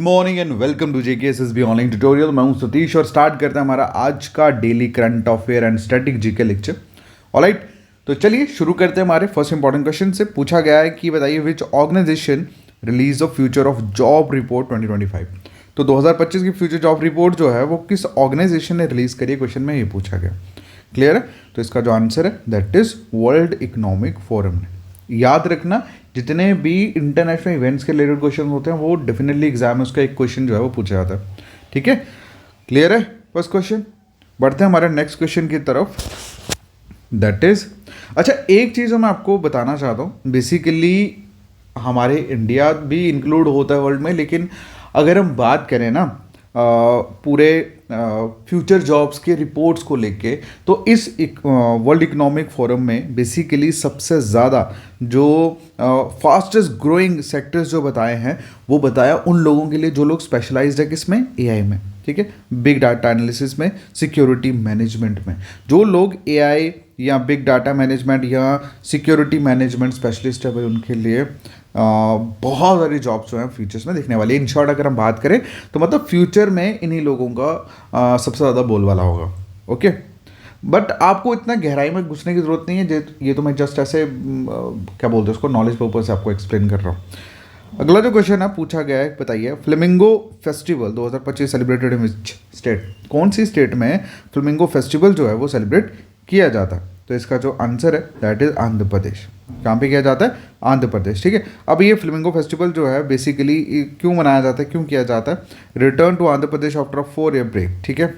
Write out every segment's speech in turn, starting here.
Morning and welcome to JKSSB online tutorial. मैं हूं सतीश और स्टार्ट करते हैं हमारा आज का daily current affair and static GK lecture. Alright, तो चलिए शुरू करते हैं। हमारे फर्स्ट इंपॉर्टेंट क्वेश्चन से पूछा गया है कि बताइए which organisation release the future of job report 2025। तो 2025 की फ्यूचर जॉब रिपोर्ट जो है वो किस ऑर्गेनाइजेशन ने रिलीज करी है, क्वेश्चन में ये पूछा गया। क्लियर है? तो इसका जो आंसर है that is world economic forum ने। याद रखना, जितने भी इंटरनेशनल इवेंट्स के रिलेटेड क्वेश्चन होते हैं वो डेफिनेटली एग्जाम में उसका एक क्वेश्चन जो है वो पूछा जाता है। ठीक है, क्लियर है फर्स्ट क्वेश्चन। बढ़ते हैं हमारे नेक्स्ट क्वेश्चन की तरफ, दैट इज अच्छा, एक चीज़ मैं आपको बताना चाहता हूँ। बेसिकली हमारे इंडिया भी इंक्लूड होता है वर्ल्ड में, लेकिन अगर हम बात करें ना पूरे फ्यूचर जॉब्स के रिपोर्ट्स को लेके, तो इस वर्ल्ड इकोनॉमिक फोरम में बेसिकली सबसे ज़्यादा जो फास्टेस्ट ग्रोइंग सेक्टर्स जो बताए हैं वो बताया उन लोगों के लिए जो लोग स्पेशलाइज्ड है किसमें, एआई में। ठीक है, बिग डाटा एनालिसिस में, सिक्योरिटी मैनेजमेंट में। जो लोग एआई या बिग डाटा मैनेजमेंट या सिक्योरिटी मैनेजमेंट स्पेशलिस्ट है भाई, उनके लिए बहुत सारी जॉब्स जो हैं फ्यूचर्स में दिखने वाली है। इन शॉर्ट अगर हम बात करें तो मतलब फ्यूचर में इन्हीं लोगों का सबसे ज़्यादा बोलबाला होगा। ओके, बट आपको इतना गहराई में घुसने की ज़रूरत नहीं है, ये तो मैं जस्ट ऐसे क्या बोलते हैं उसको, नॉलेज पर्पज से आपको एक्सप्लेन कर रहा हूँ। अगला जो क्वेश्चन है पूछा गया है, बताइए flamingo festival 2025 celebrated in which state. कौन सी स्टेट में फ्लेमिंगो फेस्टिवल जो है वो सेलिब्रेट किया जाता है? तो इसका जो आंसर है दैट इज आंध्र प्रदेश। कहाँ पे किया जाता है? आंध्र प्रदेश। ठीक है, अब ये फ्लेमिंगो फेस्टिवल जो है बेसिकली क्यों मनाया जाता है, क्यों किया जाता है? Return to Andhra Pradesh after a 4 year break. ठीक है,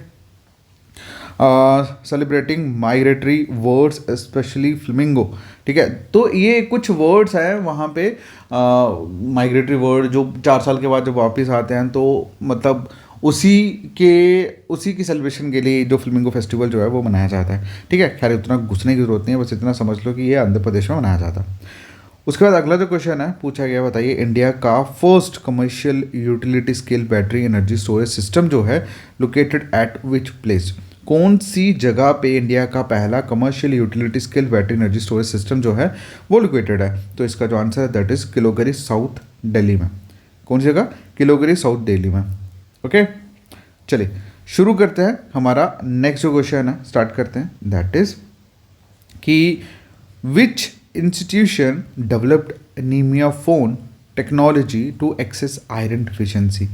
celebrating migratory birds specially flamingo. ठीक है, तो ये कुछ वर्ड्स हैं वहाँ पे माइग्रेटरी वर्ड जो 4 साल के बाद जब वापस आते हैं, तो मतलब उसी की सेलिब्रेशन के लिए जो फ्लेमिंगो फेस्टिवल जो है वो मनाया जाता है। ठीक है, खैर उतना घुसने की जरूरत नहीं है, बस इतना समझ लो कि ये आंध्र प्रदेश में मनाया जाता है। उसके बाद अगला जो क्वेश्चन है पूछा गया, बताइए इंडिया का first commercial utility scale battery energy storage system जो है लोकेटेड एट विच प्लेस। कौन सी जगह पे इंडिया का पहला commercial utility scale battery energy storage system जो है वो लोकेटेड है? तो इसका जो आंसर है दैट इज किलोगरी साउथ दिल्ली में। कौन सी जगह? किलोगरी साउथ दिल्ली में। ओके, चलिए शुरू करते हैं। हमारा नेक्स्ट जो क्वेश्चन है स्टार्ट करते हैं, दैट इज कि which institution developed anemia phone technology to access iron deficiency.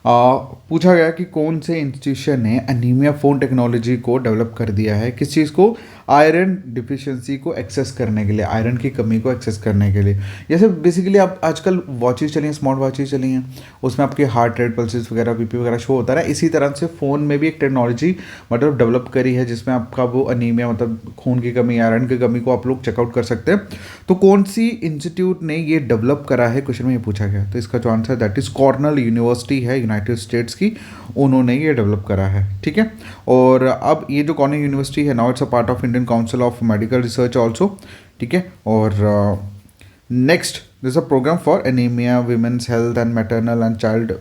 पूछा गया कि कौन से इंस्टीट्यूशन ने एनीमिया फोन टेक्नोलॉजी को डेवलप कर दिया है, किस चीज़ को? आयरन डिफिशियंसी को एक्सेस करने के लिए, आयरन की कमी को एक्सेस करने के लिए। जैसे बेसिकली आप आजकल वॉचेस चली हैं, स्मार्ट वॉचेस चली हैं, उसमें आपके हार्ट रेट, पल्सेस वगैरह, बीपी वगैरह शो होता है। इसी तरह से फ़ोन में भी एक टेक्नोलॉजी मतलब डेवलप करी है जिसमें आपका वो अनीमिया मतलब खून की कमी, आयरन की कमी को आप लोग चेकआउट कर सकते हैं। तो कौन सी इंस्टीट्यूट ने ये डेवलप करा है, क्वेश्चन में ये पूछा गया। तो इसका जो answer that is Cornell University है यूनाइटेड स्टेट्स की, उन्होंने ये डेवलप करा है। ठीक है, और अब ये जो कॉर्नेल यूनिवर्सिटी है now it's a part of Indian Council of Medical Research also. ठीक है, और next this a program for anemia, women's health and maternal and child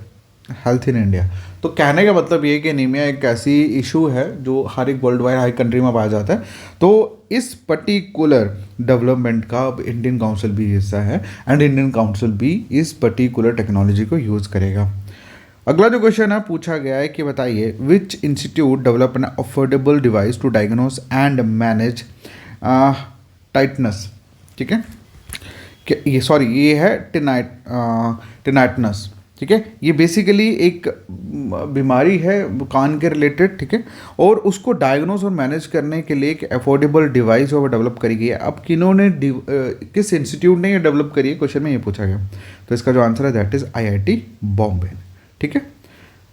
health in India. तो कहने का मतलब ये है कि एनीमिया एक ऐसी इशू है जो हर एक वर्ल्ड वाइड हर कंट्री में पाया जाता है। तो इस पर्टिकुलर डेवलपमेंट का इंडियन काउंसिल भी हिस्सा है एंड इंडियन काउंसिल भी इस पर्टिकुलर टेक्नोलॉजी को यूज़ करेगा। अगला जो क्वेश्चन है पूछा गया है कि बताइए which institute develop an affordable device to diagnose and manage tetanus. ठीक है, ये सॉरी ये है टिनाइटनस। ठीक है, ये बेसिकली एक बीमारी है कान के रिलेटेड। ठीक है, और उसको डायग्नोस और मैनेज करने के लिए एक अफोर्डेबल डिवाइस वो डेवलप करी गई है। अब किन्होंने किस इंस्टीट्यूट ने ये डेवलप करी है, क्वेश्चन में ये पूछा गया। तो इसका जो आंसर है दैट इज IIT बॉम्बे। ठीक है,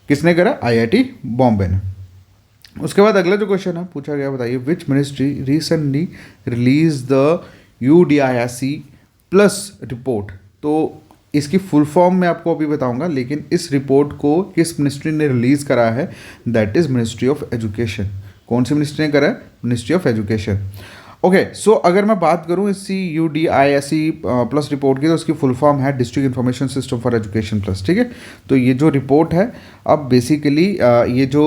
किसने करा? IIT बॉम्बे ने। उसके बाद अगला जो क्वेश्चन है पूछा गया, बताइए which ministry recently release the UDISC plus report. तो इसकी फुल फॉर्म मैं आपको अभी बताऊंगा, लेकिन इस रिपोर्ट को किस मिनिस्ट्री ने रिलीज करा है? That is ministry of education. कौन सी मिनिस्ट्री ने करा है? Ministry of education. ओके, सो अगर मैं बात करूं इसी UDISC प्लस रिपोर्ट की, तो उसकी फुल फॉर्म है district information system for education plus. ठीक है, तो ये जो रिपोर्ट है, अब बेसिकली ये जो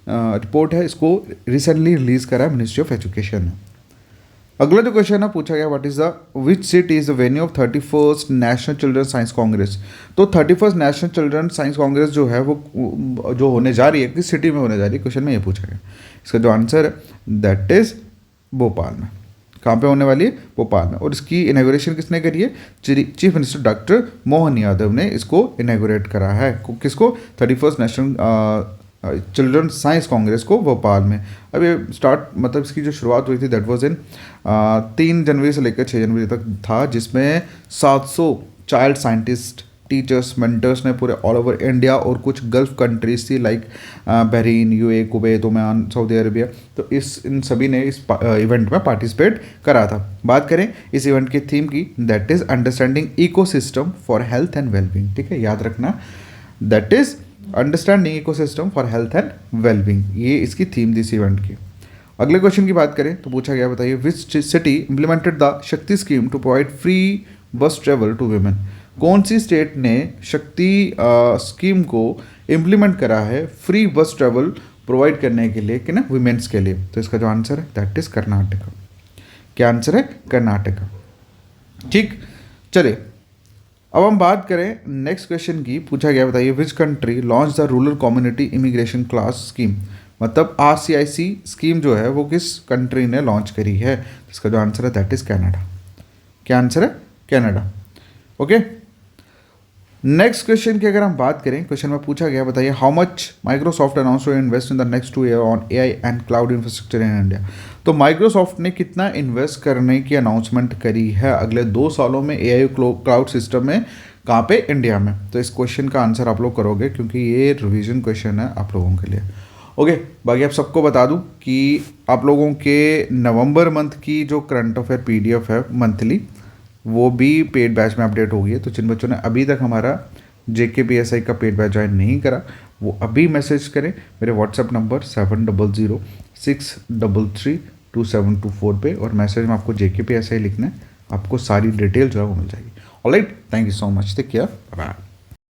रिपोर्ट है इसको रिसेंटली रिलीज़ करा है मिनिस्ट्री ऑफ एजुकेशन ने। अगला जो क्वेश्चन है पूछा गया, what is the which city is the venue of 31st national children science Congress. तो 31st national children science Congress जो है वो जो होने जा रही है किस सिटी में होने जा रही है, क्वेश्चन में ये पूछा गया। इसका जो आंसर है दैट इज भोपाल में। कहाँ पे होने वाली है? भोपाल में। और इसकी इनॉग्रेशन किसने करी है? Chief minister doctor Mohan Yadav ने इसको इनॉग्रेट करा है। किसको? 31st national children science Congress को भोपाल में। अब ये स्टार्ट मतलब इसकी जो शुरुआत हुई थी दैट वाज इन 3 जनवरी से लेकर 6 जनवरी तक था, जिसमें 700 चाइल्ड साइंटिस्ट, टीचर्स, मेंटर्स ने पूरे ऑल ओवर इंडिया और कुछ गल्फ कंट्रीज थी like Bahrain, UAE, Kuwait, Oman, Saudi Arabia, तो इन सभी ने इस इवेंट में पार्टिसिपेट करा था। बात करें इस इवेंट की थीम की, that is understanding ecosystem for health and wellbeing. ठीक है, याद रखना, that is understanding ecosystem for health and wellbeing, ये इसकी थीम थी इस इवेंट की। अगले क्वेश्चन की बात करें तो पूछा गया, बताइए विच सिटी इम्प्लीमेंटेड द शक्ति स्कीम टू प्रोवाइड फ्री बस ट्रेवल टू वीमेन। कौन सी स्टेट ने शक्ति स्कीम को इम्प्लीमेंट करा है फ्री बस ट्रेवल प्रोवाइड करने के लिए कि ना वीमेंस के लिए? तो इसका जो आंसर है दैट इज कर्नाटका। क्या आंसर है? कर्नाटका। ठीक, चलिए अब हम बात करें नेक्स्ट क्वेश्चन की। पूछा गया, बताइए which country launch the rural community immigration class scheme. मतलब RCIC स्कीम जो है वो किस कंट्री ने लॉन्च करी है? इसका जो आंसर है दैट इज कनाडा। क्या आंसर है? कनाडा। ओके, नेक्स्ट क्वेश्चन की अगर हम बात करें, क्वेश्चन में पूछा गया, बताइए how much Microsoft announce to invest in the next 2 year on AI and cloud infrastructure in India. तो माइक्रोसॉफ्ट ने कितना इन्वेस्ट करने की अनाउंसमेंट करी है अगले 2 सालों में AI क्लाउड सिस्टम में, कहाँ पे? इंडिया में। तो इस क्वेश्चन का आंसर आप लोग करोगे क्योंकि ये रिविजन क्वेश्चन है आप लोगों के लिए। ओके, बाकी आप सबको बता दूं कि आप लोगों के नवंबर मंथ की जो करंट अफेयर PDF है मंथली, वो भी पेड बैच में अपडेट हो गई है। तो जिन बच्चों ने अभी तक हमारा JKPSI का पेड बैच ज्वाइन नहीं करा, वो अभी मैसेज करें मेरे व्हाट्सएप नंबर 7006332724 पे, और मैसेज में आपको JKPSI लिखना है, आपको सारी डिटेल जो है वो मिल जाएगी। Alright, thank you so much, take care, bye.